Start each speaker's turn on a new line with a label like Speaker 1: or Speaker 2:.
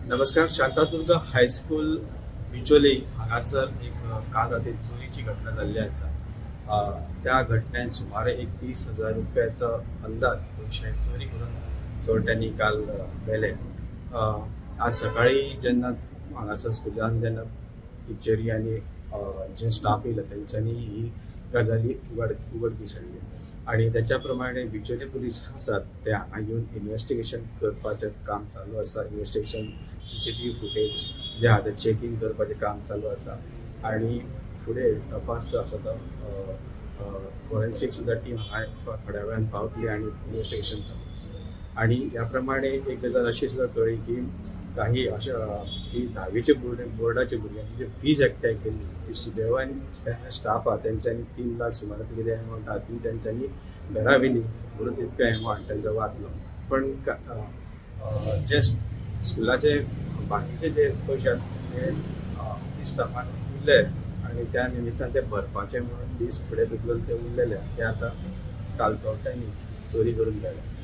Speaker 1: नमस्कार. शांतादुर्गा हायस्कूल बिचोले हांगासर एक काल राती चोरीची घटना जाल्ली आसा. त्या घटनेत सुमारे एक 30,000 रुपयाचो अंदाज पयशे चोरी करून चोरट्यांनी काल व्हेले. आज सकाळी जेन्ना हांगासर स्कुलान जेन्ना टिचरी आनी जे स्टाफ येयले तेंच्यांनी ही गजाली उघडकीस हाडली आणि त्याच्या प्रमाणे बिचोले पुलीस आसात ते हांगा येवन इन्व्हेस्टिगेशन करपाचें काम चालू आसा. इन्व्हेस्टिगेशन CCTV फुटेज जे आहा ते चेकिंग करपाचें काम चालू आसा आणि फुडें तपास जो आसा तो फॉरेन्सीक सुद्दां टीम हांगा थोड्या वेळान पावतली आणि इन्व्हेस्टिगेशन चालू आसा. आणि ह्या प्रमाणे एक गजाल अशी सुद्दां कळ्ळी की काही अशा जी 10वीचे बोर्डाचे भुरग्यांची जी फीज एकठांय केल्ली ती सुदैवान स्टाफ आहा तेंच्यांनी 3 लाख सुमार कितें एमावंट आहा ती तेंच्यांनी घरा व्हेली म्हणून तितको एमावंट तेंचो वाचलो. पण जे स्कुलाचे बाकीचे जे पयशे आसता ते स्टाफान उरले आणि त्या निमित्तान ते भरपाचे म्हणून दीस फुडें ढुकलून ते उरलेले ते आतां काल चोरट्यांनी चोरी करून गेले.